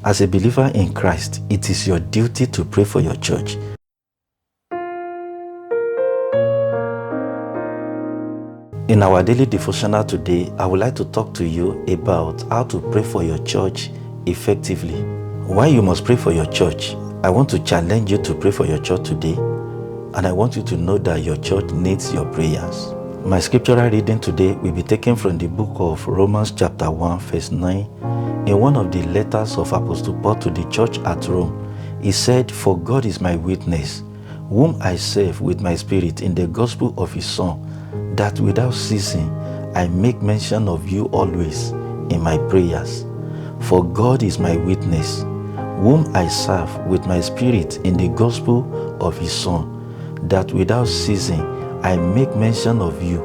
As a believer in Christ, it is your duty to pray for your church. In our daily devotional today, I would like to talk to you about how to pray for your church effectively. Why you must pray for your church? I want to challenge you to pray for your church today, and I want you to know that your church needs your prayers. My scriptural reading today will be taken from the book of Romans chapter 1 verse 9. In one of the letters of Apostle Paul to the church at Rome, he said, "For God is my witness, whom I serve with my spirit in the gospel of his Son, that without ceasing I make mention of you always in my prayers. For God is my witness, whom I serve with my spirit in the gospel of his Son, that without ceasing I make mention of you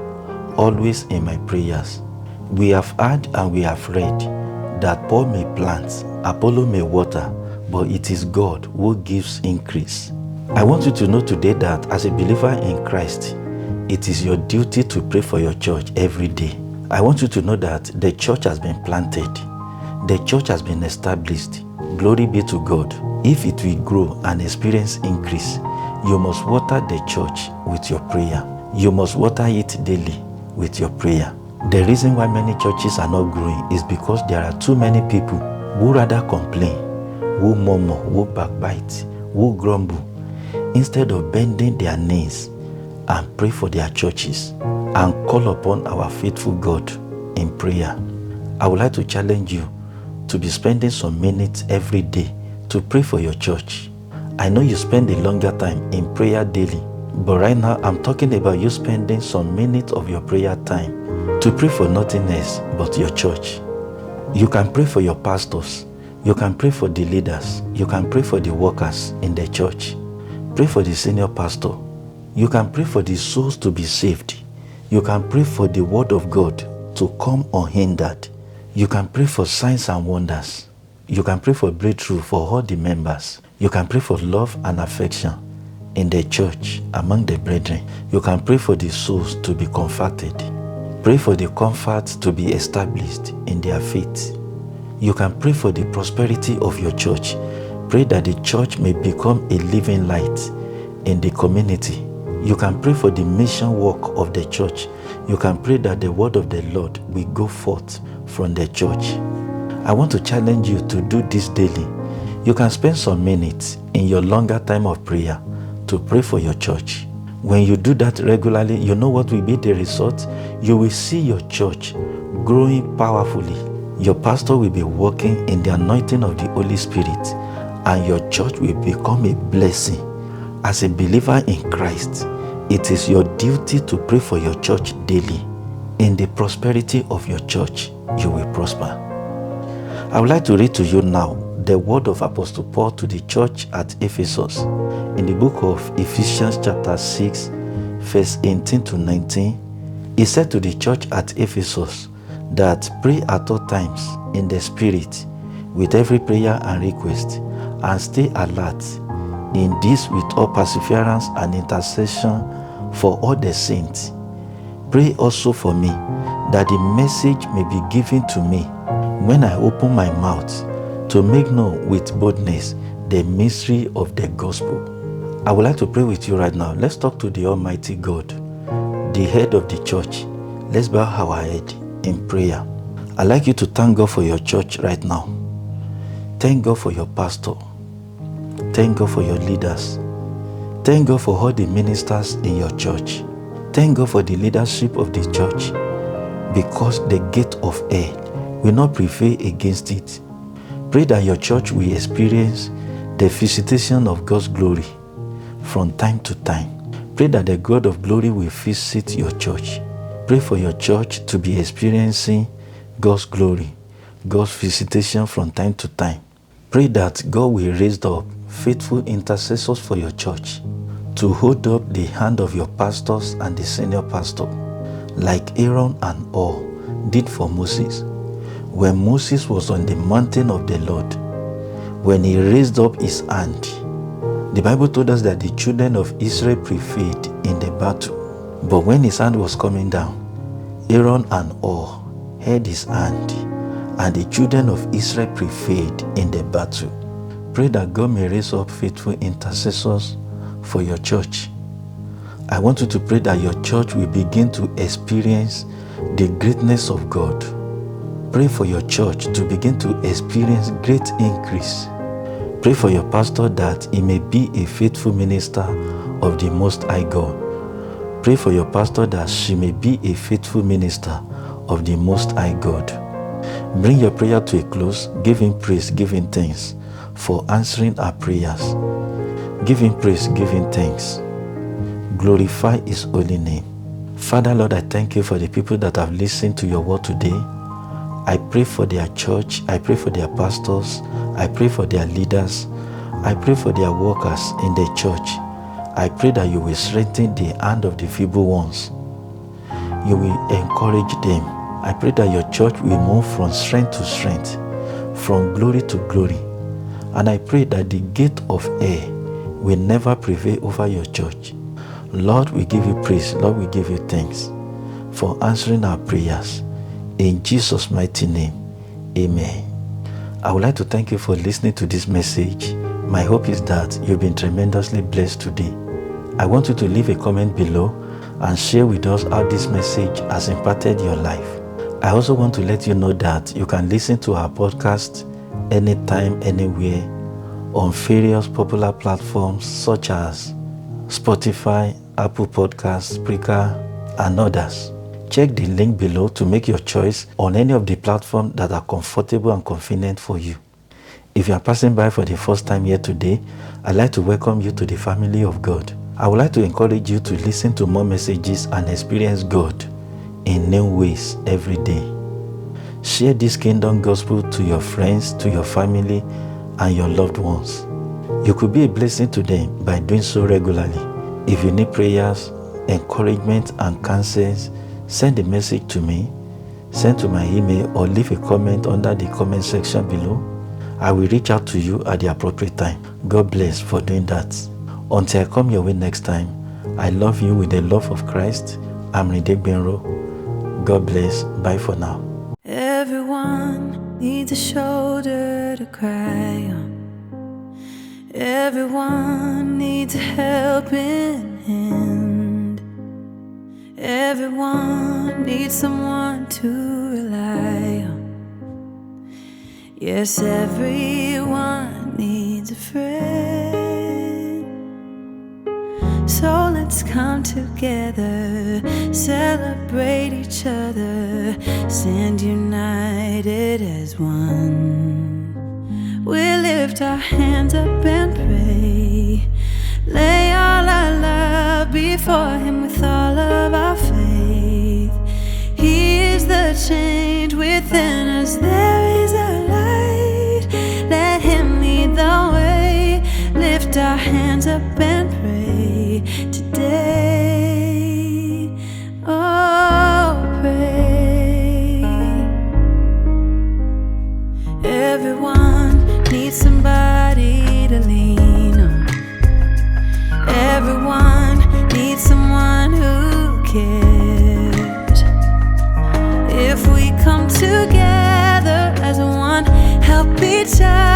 always in my prayers." We have heard and we have read that Paul may plant, Apollo may water, but it is God who gives increase. I want you to know today that as a believer in Christ, it is your duty to pray for your church every day. I want you to know that the church has been planted. The church has been established. Glory be to God. If it will grow and experience increase, you must water the church with your prayer. You must water it daily with your prayer. The reason why many churches are not growing is because there are too many people who rather complain, who murmur, who backbite, who grumble, instead of bending their knees and pray for their churches and call upon our faithful God in prayer. I would like to challenge you to be spending some minutes every day to pray for your church. I know you spend a longer time in prayer daily, but right now I'm talking about you spending some minutes of your prayer time to pray for nothing else but your church. You can pray for your pastors, you can pray for the leaders, you can pray for the workers in the church. Pray for the senior pastor. You can pray for the souls to be saved. You can pray for the word of God to come unhindered. You can pray for signs and wonders. You can pray for breakthrough for all the members. You can pray for love and affection in the church among the brethren. You can pray for the souls to be comforted. Pray for the comfort to be established in their faith. You can pray for the prosperity of your church. Pray that the church may become a living light in the community. You can pray for the mission work of the church. You can pray that the word of the Lord will go forth from the church. I want to challenge you to do this daily. You can spend some minutes in your longer time of prayer to pray for your church. When you do that regularly, you know what will be the result? You will see your church growing powerfully. Your pastor will be walking in the anointing of the Holy Spirit, and your church will become a blessing. As a believer in Christ, it is your duty to pray for your church daily. In the prosperity of your church, you will prosper. I would like to read to you now the word of Apostle Paul to the church at Ephesus. In the book of Ephesians chapter 6, verse 18 to 19, he said to the church at Ephesus that pray at all times in the Spirit with every prayer and request, and stay alert in this with all perseverance and intercession for all the saints. Pray also for me, that the message may be given to me when I open my mouth to make known with boldness the mystery of the gospel. I would like to pray with you right now. Let's talk to the Almighty God, the head of the church. Let's bow our head in prayer. I'd like you to thank God for your church right now. Thank God for your pastor. Thank God for your leaders. Thank God for all the ministers in your church. Thank God for the leadership of the church, because the gate of hell will not prevail against it. Pray that your church will experience the visitation of God's glory from time to time. Pray that the God of glory will visit your church. Pray for your church to be experiencing God's glory, God's visitation from time to time. Pray that God will raise up faithful intercessors for your church to hold up the hand of your pastors and the senior pastor, like Aaron and Hur did for Moses. When Moses was on the mountain of the Lord, when he raised up his hand, the Bible told us that the children of Israel prevailed in the battle. But when his hand was coming down, Aaron and Hur held his hand and the children of Israel prevailed in the battle. Pray that God may raise up faithful intercessors for your church. I want you to pray that your church will begin to experience the greatness of God. Pray for your church to begin to experience great increase. Pray for your pastor that he may be a faithful minister of the Most High God. Pray for your pastor that she may be a faithful minister of the Most High God. Bring your prayer to a close. Give him praise, give him thanks for answering our prayers. Give him praise, give him thanks. Glorify his holy name. Father, Lord, I thank you for the people that have listened to your word today. I pray for their church. I pray for their pastors. I pray for their leaders. I pray for their workers in the church. I pray that you will strengthen the hand of the feeble ones. You will encourage them. I pray that your church will move from strength to strength, from glory to glory. And I pray that the gate of hell will never prevail over your church. Lord, we give you praise. Lord, we give you thanks for answering our prayers. In Jesus' mighty name, amen. I would like to thank you for listening to this message. My hope is that you've been tremendously blessed today. I want you to leave a comment below and share with us how this message has impacted your life. I also want to let you know that you can listen to our podcast anytime, anywhere on various popular platforms such as Spotify, Apple Podcasts, Spreaker, and others. Check the link below to make your choice on any of the platforms that are comfortable and convenient for you. If you are passing by for the first time here today, I'd like to welcome you to the family of God. I would like to encourage you to listen to more messages and experience God in new ways every day. Share this kingdom gospel to your friends, to your family, and your loved ones. You could be a blessing to them by doing so regularly. If you need prayers, encouragement, and counsels, send a message to me, send to my email, or leave a comment under the comment section below. I will reach out to you at the appropriate time. God bless for doing that. Until I come your way next time, I love you with the love of Christ. I'm Rinde Gbenro. God bless. Bye for now. Everyone needs a shoulder to cry on. Everyone needs a helping hand. Everyone needs someone to rely on. Yes, everyone needs a friend. So let's come together, celebrate each other, stand united as one. We lift our hands up and pray, lay all our love before Him with all of our faith. He is the change within us, there is a light, let Him lead the way. Lift our hands up and pray today. Oh, pray. Everyone needs somebody to lean on. Everyone needs someone who cares. If we come together as one, help each other,